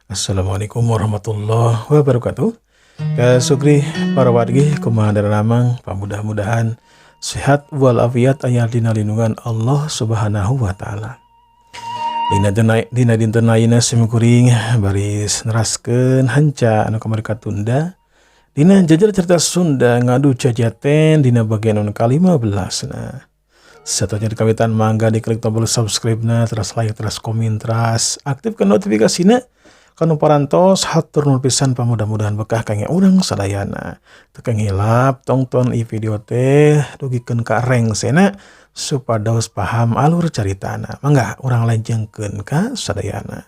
Assalamualaikum warahmatullahi wabarakatuh. Kasugri para wargi kumaha daramang mudah-mudahan sehat walafiat aya dina lindungan Allah Subhanahu wa taala. Dina dinten ayeuna simkuring baris neraskeun hanca anu kamari katunda dina jajal cerita Sunda ngadu cajaten dina bagian anu ka-15. Satunya dikawitan mangga diklik tombol subscribe-na, terus like, terus komen, terus aktifkan notifikasina kanu parantos hatur nuhun pisan mudah-mudahan bekah kangge urang sadayana. Teu ngilap tonton i video teh dugikeun ka rengsena supados paham alur caritana. Mangga urang lanjengkeun ka sadayana.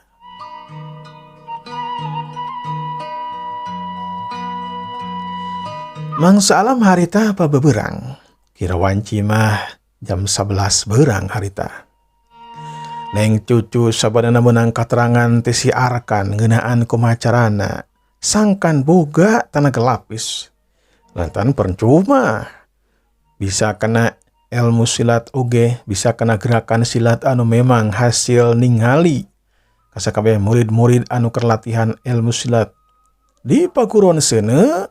Mangsa alam harita pabeberang. Kira wanci mah jam 11 beurang harita. Neng cucu sabadana menang katerangan tesiarkan ngeunaan kumacarana sangkan boga tenaga lapis. Lantaran percuma bisa kena ilmu silat oge, bisa kena gerakan silat anu memang hasil ningali kasakabeh murid-murid anu kerlatihan ilmu silat di paguron seuneu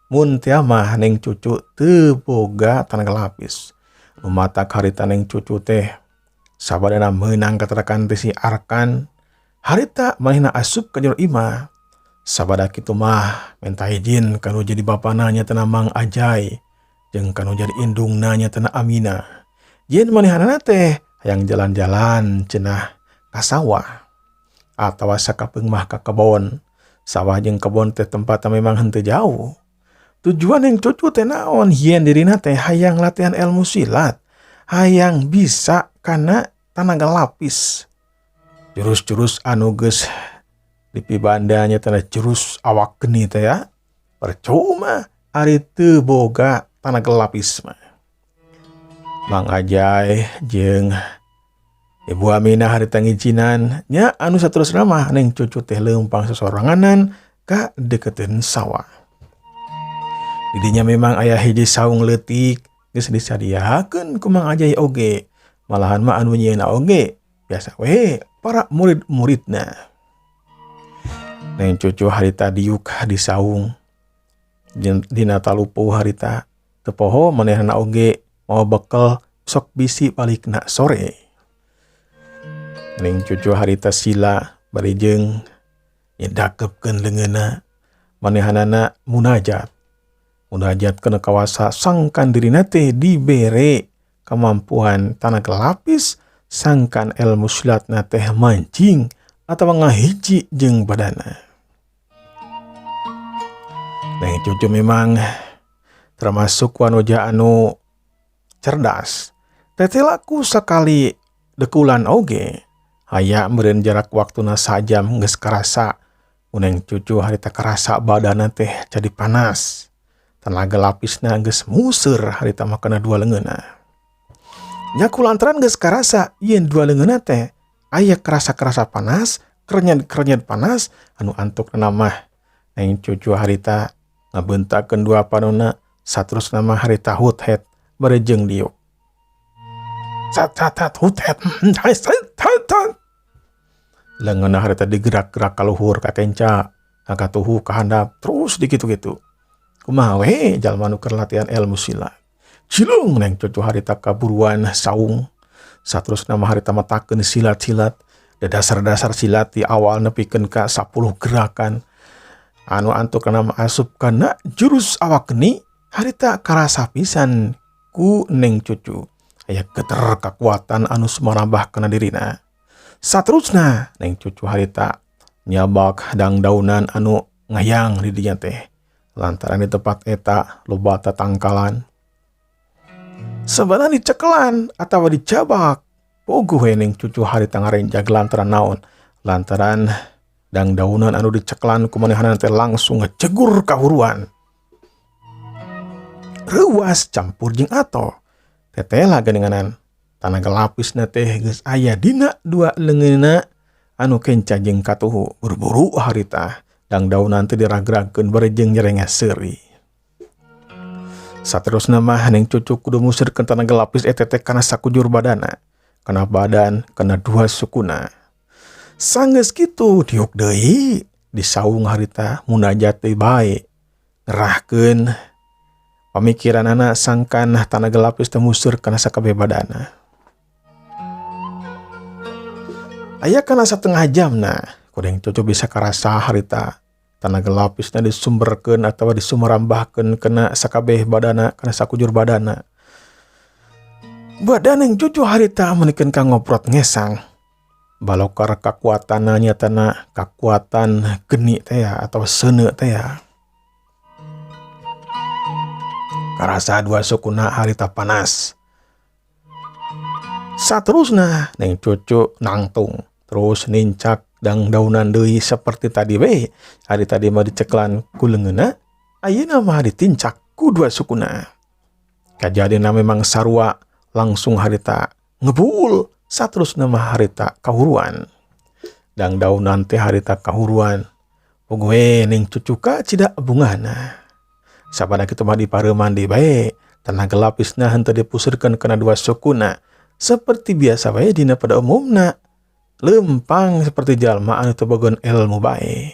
mun tia mah neng cucu teu boga tenaga lapis. Mata harita neng cucu teh sabadana meunang katerangan tesiarkan harita manehna asup ka jero imah. Sabada kitu mah minta izin kanu jadi bapana nya teh Mang Ajay jeung kanu jadi indungna nya teh Amina. Yen manehanana teh hayang jalan-jalan cenah ka sawah atawa sakapeung mah ka kebon. Sawah jeung kebon teh tempatna memang henteu jauh. Tujuan yang cucu teh naon? Yen dirina teh hayang latihan ilmu silat, hayang bisa kana tenaga lapis. Jurus-jurus anu geus dipibandanya teh jurus awak geni teh ya. Percuma ari teu boga tenaga lapis mah. Mang Ajay jeung Ibu Aminah harita ngijinan nya anu saterusna mah neng cucu teh leumpang sosoranganan ka deketeun sawah. Didinya memang aya hiji saung leutik geus disadiakeun ku Mang Ajay oge. Malahan mah anu nyieunna oge biasa we para murid-muridna. Neng cucu harita diuk di saung dina talupu harita teu poho manehna oge mau bekel sok bisi balikna sore. Neng cucu harita sila bari jeung nyedakepkeun leungeunna manehanana munajat. Munajat kena kawasa sangkan dirina teh dibere kemampuan tenaga lapis sangkan ilmu silatna teh mancing atawa ngahiji jeung badana. Neng cucu memang termasuk wanoja anu cerdas. Teteh laku sakali dekulan oge haya meureun jarak waktuna sajam geus karasa. Neng cucu harita karasa badana teh jadi panas. Tenaga lapisna geus museur harita mah kana dua leungeunna. Nya kulantaran geus karasa yen dua leungeunna teh aya karasa-karasa panas, kerenyet panas anu antukna mah neng cucu harita ngabeuntakeun dua panonna saterusna mah harita hut-het bari jeung diuk. Cat hut-het. Leungeunna harita digerak-gerak ka luhur ka kenca, ka tuhu ka handap terus dikitu-kitu. Kumaha we jalma nu keur latihan ilmu silat. Cilung neng cucu harita kaburuan saung. Saterusna mah harita matakeun silat-silat. Dasar-dasar silat di awal nepikeun ka 10 gerakan. Anu antukna mah asup kana jurus awak geni harita karasa pisan ku neng cucu. Aya geter kekuatan anu sumarambah kana dirina. Saterusna neng cucu harita nyabak dangdaunan anu ngayang di dinya teh. Lantaran di tempat eta loba tatangkalan. Sabana dicekelan atawa dicabak. Pogo we neng cucu harita ngarenjag lantaran naon? Lantaran dangdaunan anu dicekelan kumanehanana teh langsung ngecegur kahuruan. Reuas campur jeung ato. Teteh geninganan tenaga lapisna teh geus aya dina dua leungeunna anu kenca jeung katuhu. Buru-buru harita dangdaunan teh diragragkeun bari jeung nyerenga seuri. Saterusna mah neng cucu kudu musirkeun tenaga lapis eta teh kana sakujur badana, kana badan, kana dua sukuna. Sanggeus kitu diuk deui disaung harita munajat teh bae ngerahkeun pamikiran anak sangkan tanah gelap geus teu museur kana sakabeh badana. Aya kana satengah jamna kuring cucu bisa karasa harita tanah gelap geus disumberkeun atawa disumerambahkeun kana sakabeh badana kana sakujur badana. Badan yang cucu harita menikeun ka ngoprot ngesang. Balokar kakuatanna nyatana kakuatan geni teh ya atau seuneu teh ya. Karasa dua sukuna harita panas. Saterusna neng cucu nangtung terus nincak dang daunan deui seperti tadi we. Hari tadi mah diceklan ku leungeunna, ayeuna mah ditincak ku dua sukuna. Kajadina memang sarua langsung harita ngebul. Saterusna mah harita kahuruan. Dang daunan teh harita kahuruan. Pogoe neng cucu ka cida bungana. Sabana kitu mah dipareuman di bae. Tanah gelapisna henteu dipusirkeun kana dua sukuna. Seperti biasa bae dina pada umumna. Lempang seperti jalma anu teu bogaan ilmu bae.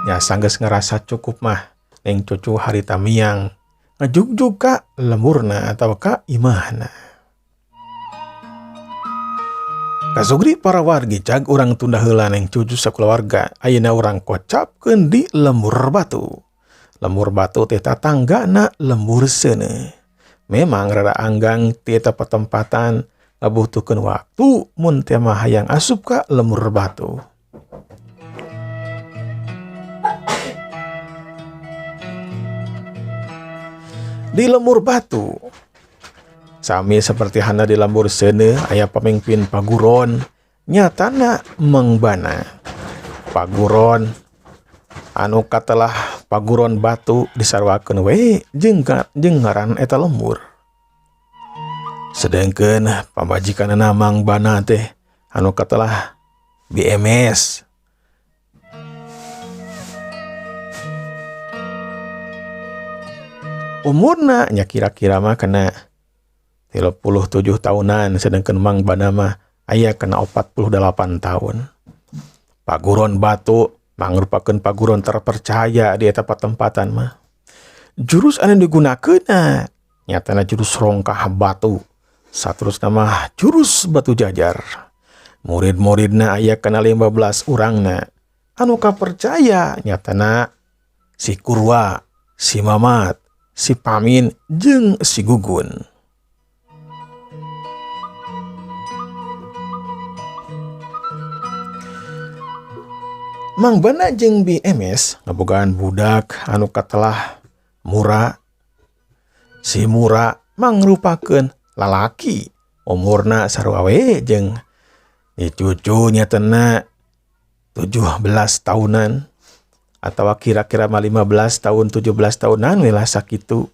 Nya sanggeus ngarasa cukup mah neng cucu harita miang ngajugjug ka lemurna atawa ka imahna. Kasugri para wargi cag urang tunda heula neng cucu sakulawarga ayeuna urang kocapkeun di lembur batu. Lembur batu teh tatanggana lembur seuneu. Memang rada anggang ti eta patempatan ngabutuhkeun waktu mun teh mah hayang asup ka lembur batu. Di lembur batu sami seperti hana di lembur seuneu aya pamimpin paguron nyatana mengbana. Paguron anu katelah paguron batu disarwakeun we jeung ngaran eta lembur. Sedengkeun pamajikanna mangbana teh anu katelah BMS. Umurna nya kira-kira mah kena 37 tahunan sedangkan mangbana mah aya kena 48 tahun. Paguron batu mangrupakeun paguron terpercaya di eta patempatan mah. Jurus anu digunakeunna nyatana jurus rongkah batu. Saterusna mah jurus batu jajar. Murid-muridna aya kana 15 urangna. Anu kapercaya nyatana si Kurwa, si Mamat, si Pamin jeung si Gugun. Mangbana jeung BMS ngabogaan budak anu katelah Mura. Si Mura mangrupakeun lalaki umurna sarua we jeung cucu nyatana 17 tahunan atawa kira-kira mah 15 tahun 17 tahunan we lah sakitu.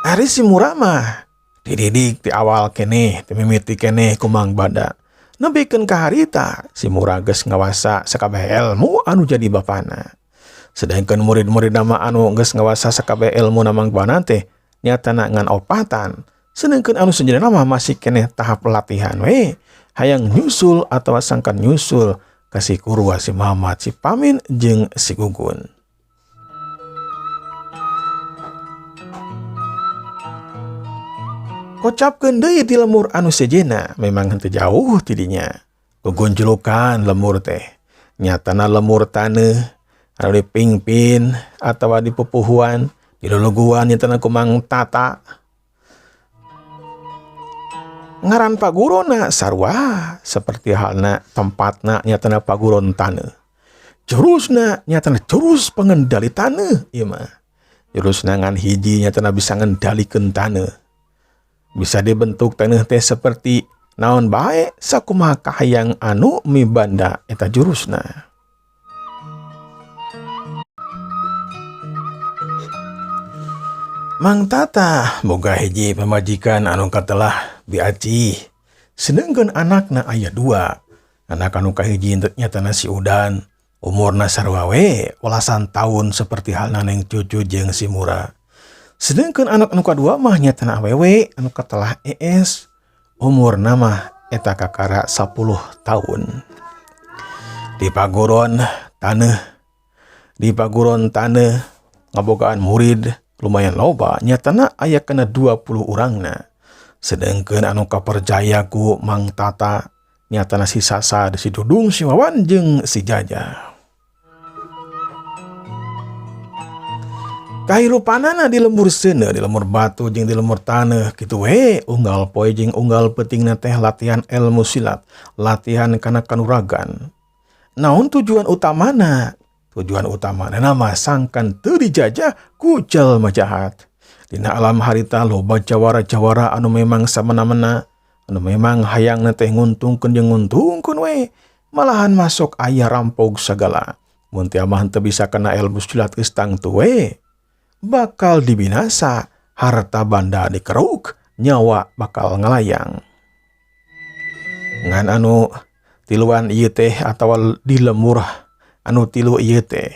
Ari si Mura mah dididik ti awal keneh ti mimiti keneh ku mangbana. Nebikeun ka harita si Mura geus ngawasa sakabeh ilmu anu jadi bapana. Sedangkan murid-murid nama anu geus ngawasa sakabeh ilmu na mangbana teh nyatana ngan opatan. Sedangkan anu sejenna mah masih keneh tahap latihan we. Hayang nyusul atawa sangkan nyusul ka si Kurwa, si Mamat, si Pamin jeung si Gugun. Kocapkeun deui di lemur anu sejenna memang henteu jauh tidinya. Gugun julukan lemur teh. Nyatana lemur taneuh anu dipingpin atawa di pupuhuan, di luluguan nyatana ku Mang Tata. Ngaran pagurona sarua seperti halna tempatna nyatana paguron taneuh. Jurusna nyatana jurus pengendali taneuh ieu mah. Jurusna ngan hiji nyatana bisa ngendalikeun taneuh. Bisa dibentuk taneuh teh seperti naon bae sakumaha kahayang anu mibanda eta jurusna. Mang Tata boga hiji pamajikan anu katelah Biaci. Sedengkeun anakna aya 2. Anak anu kahiji nyatana si Udan, umurna sarua we 18 tahun seperti halna neng cucu jeung si Mura. Sedangkan anak anu kadua mah nyatana awewe anu katelah ES, umurna mah eta kakara 10 tahun. Di paguron tanah ngabogaan murid lumayan loba, nyatana aya kena 20 urangna. Sedengkeun anu kaperjaya ku Mang Tata nyatana si Sasa, si Dudung, si Wawan jeung si Jaja. Kahirupanana di lembur seuneu, di lembur batu jeung di lembur taneuh kitu we, unggal poe jeung unggal peutingna teh latihan ilmu silat, latihan kana kanuragan. Naon tujuan utamana? Tujuan utamana nama sangkan teu dijajah ku jalma jahat. Dina alam harita loba jawara-jawara anu memang samana-mana, anu memang hayangna teh nguntungkeun jeung nguntungkeun we, malahan masuk aya rampog sagala. Mun teu mah teu bisa kana ilmu silat geus tangtu we, bakal dibinasa, harta banda dikeruk, nyawa bakal ngalayang. Ngan anu tiluan ieu teh atawa di lemur anu tilu ieu teh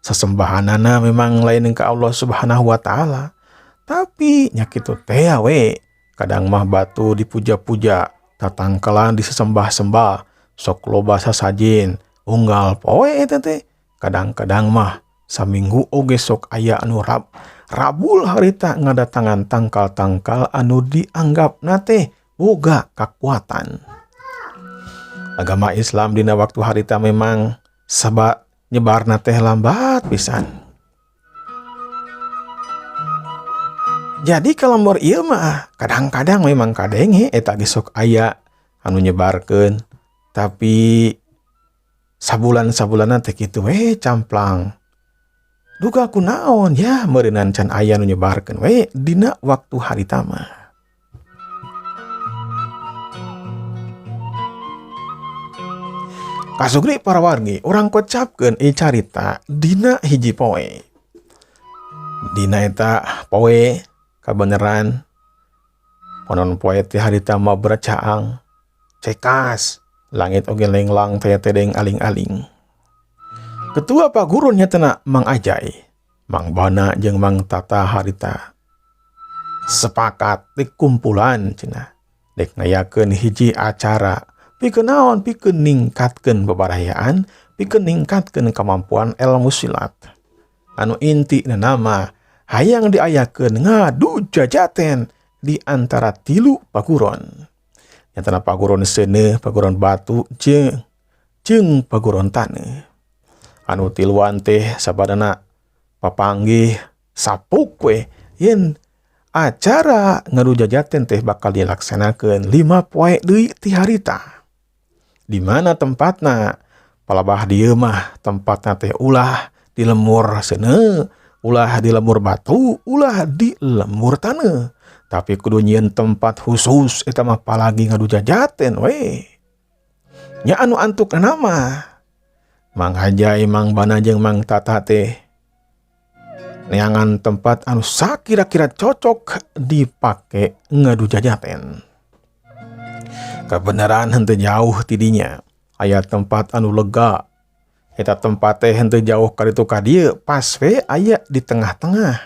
sesembahanana memang lain ka Allah Subhanahu wa taala. Tapi nya kitu teh we, kadang mah batu dipuja-puja, tatangkelan disesembah-sembah, sok loba sasajin, unggal poe eta teh. Kadang-kadang mah saminggu oge sok aya anu rabul harita ngadatangan tangkal-tangkal anu dianggap teh boga kakuatan. Agama Islam dina waktu harita memang nyebarna teh lambat pisan. Jadi kalau mor ieu mah kadang-kadang memang kadenge eta ge sok aya anu nyebarkeun, tapi sabulan-sabulanna teh kitu we camplang. Duga kunaon ya meureunan can aya nu nyebarkeun we dina waktu harita mah. Kasugri para wargi, urang kocapkeun ieu carita dina hiji poe. Dina eta poe kabeneran ponon poe teh harita mah beracaang, cekas, langit oge lenglang teh tedeng aling-aling. Ketua pagurun nyatana Mang Ajay, Mang Bana jeung Mang Tata harita sepakat di kumpulan cenah dek ngayakeun hiji acara. Pikeun naon? Pikeun ningkatkeun babarayaan, pikeun ningkatkeun kemampuan ilmu silat. Anu intina nama hayang diayakeun ngadu jajaten di antara tilu paguron. Nyatana paguron seuneu, paguron batu jeung paguron taneuh. Anu tiluan teh sabadana papanggih sapuk we yen acara ngadu jajaten teh bakal dilaksanakeun 5 poe deui ti harita. Di mana tempatna? Palabah dieu mah tempatna teh ulah di lemur seuneu, ulah di lemur batu, ulah di lemur taneuh. Tapi kudu nyieun tempat khusus eta mah palagi ngadu jajaten we. Nya anu antukna mah Mang Ajay, Mang Bana jeung Mang Tata teh neangan tempat anu sakira-kira cocok dipake ngadu jajaten. Kebenaran henteu jauh tidinya aya tempat anu lega. Eta tempat teh henteu jauh ka ditu ka dieu, pas we aya di tengah-tengah.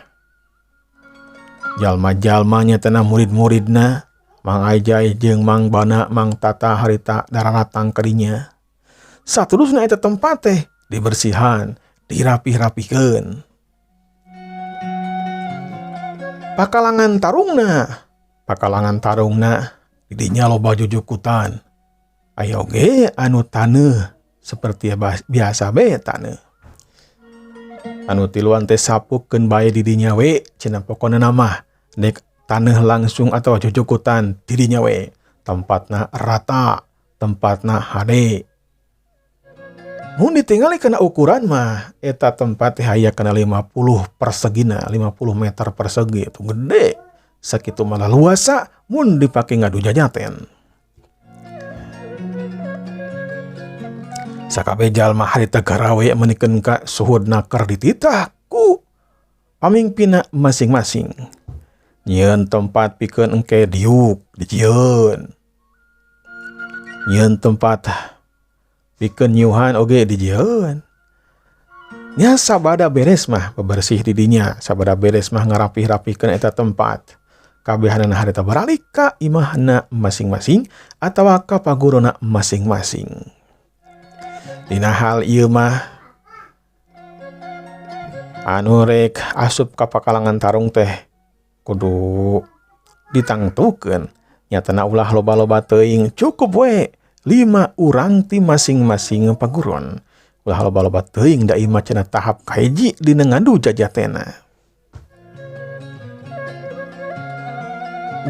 Jalma-jalma nyatana murid-muridna Mang Ajay jeung Mang Bana, Mang Tata harita dararatang ka dinya. Saterusna eta tempat teh dibersihan, dirapih-rapihkeun. Pakalangan tarungna didinya loba jujukutan. Aya oge anu taneuh seperti biasa bae taneuh. Anu tiluan teh sapukeun bae didinya we, cenah pokona nama dek taneuh langsung atau jujukutan didinya we. Tempatna rata, tempatna hade. Mun ditingali kana ukuran mah eta tempat teh aya kana 50 persegina, 50 meter persegi, itu gede. Sakitu malah luasa mun dipake ngadu jajaten. Sakabeh jalma harita garawe menikeun ka suhudna keur dititah ku pamingpinna masing-masing. Nyieun tempat pikeun engke diuk, dijieun. Nyieun tempat pikeun nyuhan oge dijieun. Nya sabada beres mah bebersih didinya, sabada beres mah ngarapih-rapihkeun eta tempat. Kabehanana harita baralik ka imahna masing-masing atawa ka paguruna masing-masing. Dina hal ieu mah anu rek asup ka pakalangan tarung teh kudu ditangtukeun nyatana ulah loba-loba teuing cukup we 5 urang ti masing-masing paguron ulah loba-loba teuing da imah cenah tahap kahiji dina ngadu jajatena.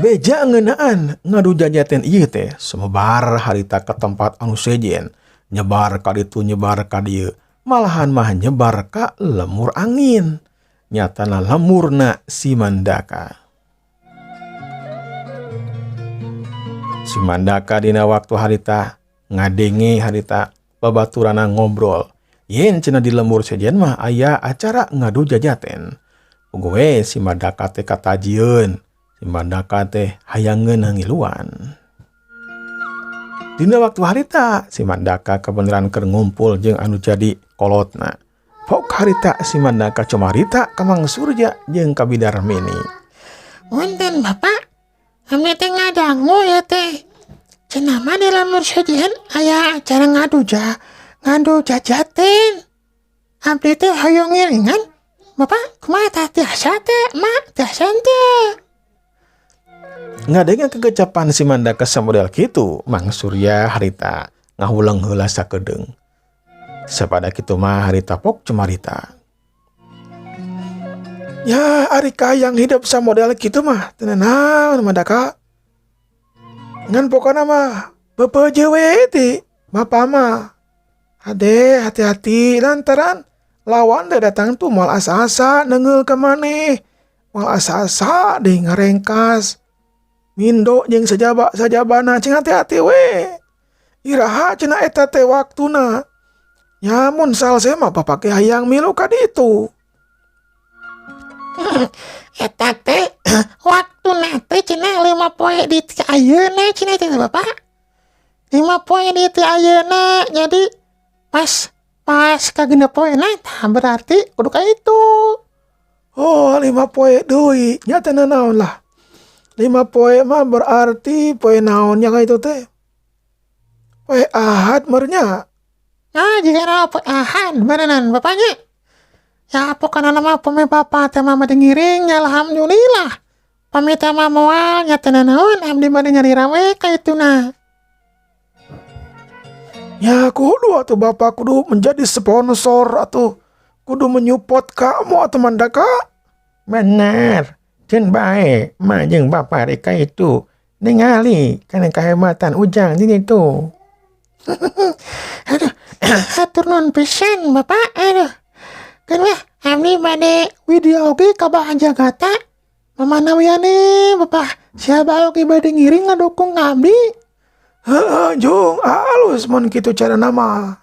Beja ngeunaan ngadu jajaten ieu teh sumebar harita ka tempat anu sejen, nyebar ka ditu nyebar ka dieu, malahan mah nyebar ka lemur angin. Nyatana lemurna si Mandaka. Si Mandaka dina waktu harita ngadenge harita babaturana ngobrol. Yen cenah di lemur sejen mah aya acara ngadu jajaten. Ugue si Mandaka teh katajieun. Si Mandaka teh hayangeun hangiluan. Dina waktu harita si Mandaka kebeneran keur ngumpul jeung anu jadi kolotna. Pok harita si Mandaka cumarita ka Mang Surya jeung ka Bidarmini. Punten Bapak, kami teh ngadangu ya teh. Cenah mah di lemur sejen aya acara ngadu jajaten. Abdi teh hoyong ngiringan. Bapak, kumaha tah tiasa teh, mak tiasa teh. Ngadenge kegecapan si Mandaka samodel kitu, Mang Surya harita ngahulang heula sakedeung. Sapada kitu mah harita pok cumarita. Ya, ari kayang hidup samodel kitu mah teu naon Mandaka. Ngan pokona mah beupeujeu we ti Bapa mah. Ade hati-hati lantaran lawan teh datang tuh moal asa-asa neungeul ka maneh. Moal asa-asa deui ngarengkas. Mindo jeung sajabana cing hati-hati we. Iraha cenah eta teh waktuna. Nyamun salse mah Bapak ge hayang milu ka ditu. Eta teh waktuna teh cenah 5 poe di ti ayeuna cenah teh Bapak. 5 poe di ti ayeuna jadi pas kagenep poena tah berarti kudu ka itu. Oh 5 poe deui. Nya teh naon lah. 5 poe mah berarti poe naonnya ka itu teh? Poe Ahad mernya. Nah, jika na poe Ahad beneran Bapaknya. Ya pokona nama pame Bapak teh mah bade ngiring alhamdulillah. Pami teh mah moal nya teh naon abdi bade nyari rawe ka ituna. Ya kudu atuh Bapak kudu menjadi sponsor atuh. Kudu menyupport kamu atuh Mandaka. Benar. Ceun bae, mah jeung Bapak rek itu ningali kana kahematan ujang di ditu. Aduh, hatur nuhun pisan Bapak. Aduh. Kan weh abdi bade Widya oge ka Bahjagata. mamana wiane Bapak. Siapa oge bade ngiring ngadukung abdi. Heeh, Jung, halus mun kitu cara nama.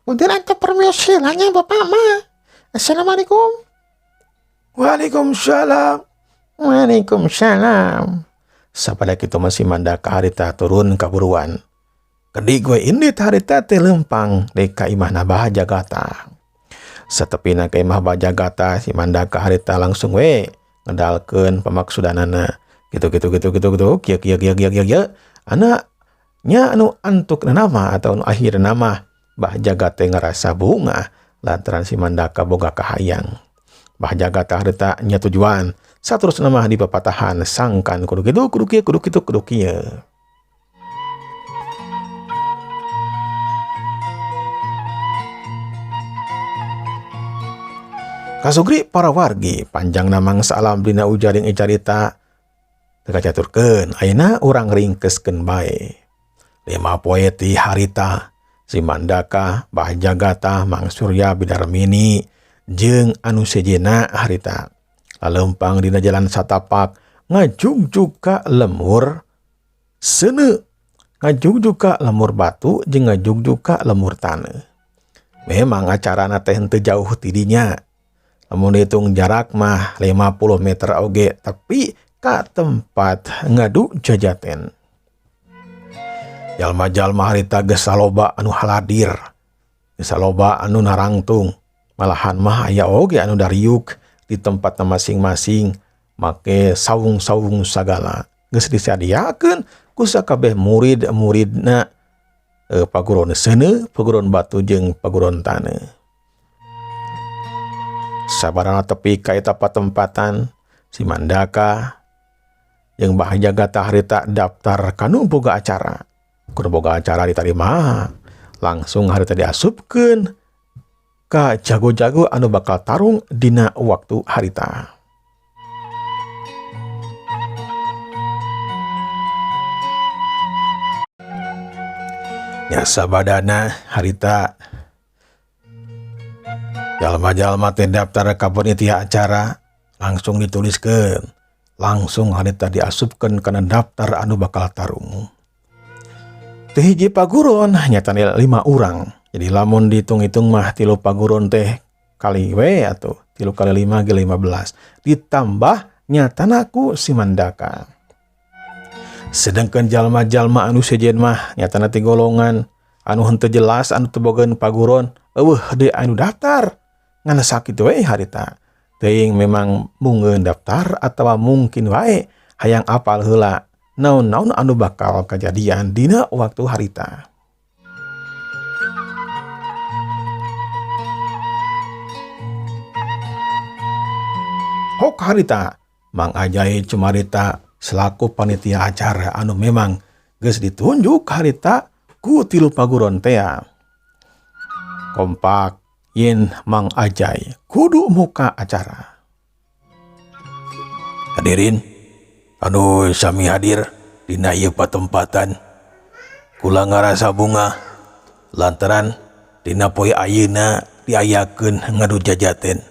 Punten atuh permisi lanya Bapak mah. Assalamualaikum. Waalaikumsalam. Waalaikumsalam. Sapada kitu masih Mandaka harita turun kaburuan. Kedik gue indit harita teh lempang dek ka imahna Bahjagata. Satepina ka imah Bahjagata si Mandaka harita langsung we ngedalkeun pamaksudanana. Gitu. Kieu. Anak nya anu antuk nama atau anu akhir nama Bahjagata ngerasa bunga lantaran si Mandaka boga kahayang. Bahjagata harita nya tujuan saterusna mah di papatahan sangkan kudu kieu. Kasugri para wargi panjang namang salam dina ujaring icarita teka caturkeun ayeuna urang ringkeskeun bae. 5 poe ti harita si Mandaka, Bahjagata, Mang Surya, Bidarmini jeung anu sejena harita lalempang dina jalan satapak ngajugjug ka lemur seuneu, ngajugjug ka lemur batu jeung ngajugjug ka lemur taneuh. Memang acarana teh henteu jauh ti dinya. Lamun dihitung jarak mah 50 meter oge tapi ka tempat ngadu jajaten. Jalma-jalma harita geus saloba anu haladir. Geus saloba anu narangtung. Malahan mah aya oge anu dariuk di tempatna masing-masing make saung-saung sagala. Geus disadiakeun ku sakabeh murid-muridna paguron seuneu, paguron batu jeung paguron taneuh. Sabarana tepi ka eta patempatan si Mandaka jeung Bahagia Gata harita daftar kanu boga acara. Kudu boga acara ditarima, langsung harita diasupkeun ka jago-jago anu bakal tarung dina waktu harita. Nya sabadana harita jalma-jalma teh daftar ka panitia acara langsung dituliskeun, langsung harita diasupkeun kana daftar anu bakal tarung. Teu hiji paguron nyatana 5 urang. Jadi lamun dihitung-hitung mah 3 paguron teh kali we atuh 3 kali 5 ge 15 ditambah nyatana ku si Mandaka. Sedangkan jalma-jalma anu sejen mah nyatana ti golongan anu henteu jelas anu teu bogaeun paguron, eueuh deui anu daftar. Ngana sakitu we harita. Teuing memang mungeun daftar atawa mungkin wae hayang apal heula naon-naon anu bakal kejadian dina waktu harita. Hok harita Mang Ajai Cumarita selaku panitia acara anu memang geus ditunjuk harita ku 3 paguron teh. Kompak yen Mang Ajai kudu muka acara. Hadirin anu sami hadir dina ieu patempatan, kula ngarasa bunga lantaran dina poe ayeuna diayakeun ngadu jajaten.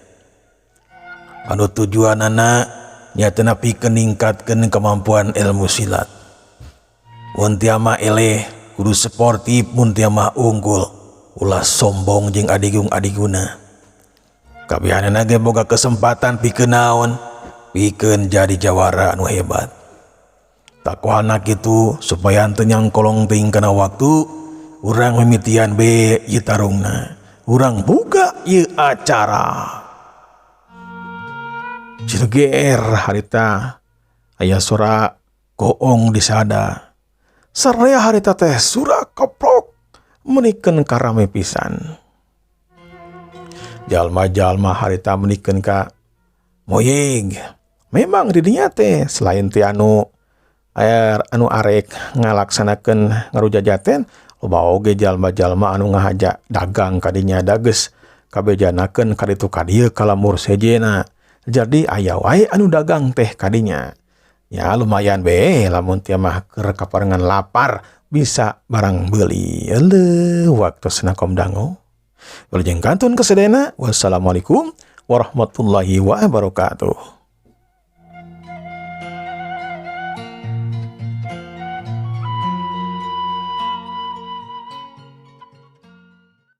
Anu tujuanana nyata pikeun ningkatkeun kemampuan ilmu silat. Mun tia mah eleh kudu sportif, mun tia mah unggul ulah sombong jeung adigung-adiguna. Kabehanana ge boga kesempatan pikeun naon? Pikeun jadi jawara anu hebat. Takuhana kitu supaya henteu nyangkolong teuing kana waktu, urang mimitian be ieu tarungna. Urang buka ieu acara. Cileger harita aya sora goong di sada. Saraya harita teh sura koprok menikeun ka rame pisan. Jalma-jalma harita menikeun ka moyeg. Memang di dinya teh selain ti anu arek ngalaksanakeun ngarujajaten, loba oge jalma-jalma anu ngahaja dagang ka dinya dageus kabejanakeun ka ditu ka dieu kalamur sejena. Jadi aya wae anu dagang teh ka dinya. Ya lumayan be lamun tia mah keur kaparengan lapar bisa barang beuli. Euleuh waktosna komdango. Wilujeng kantun kasedena. Wassalamualaikum warahmatullahi wabarakatuh.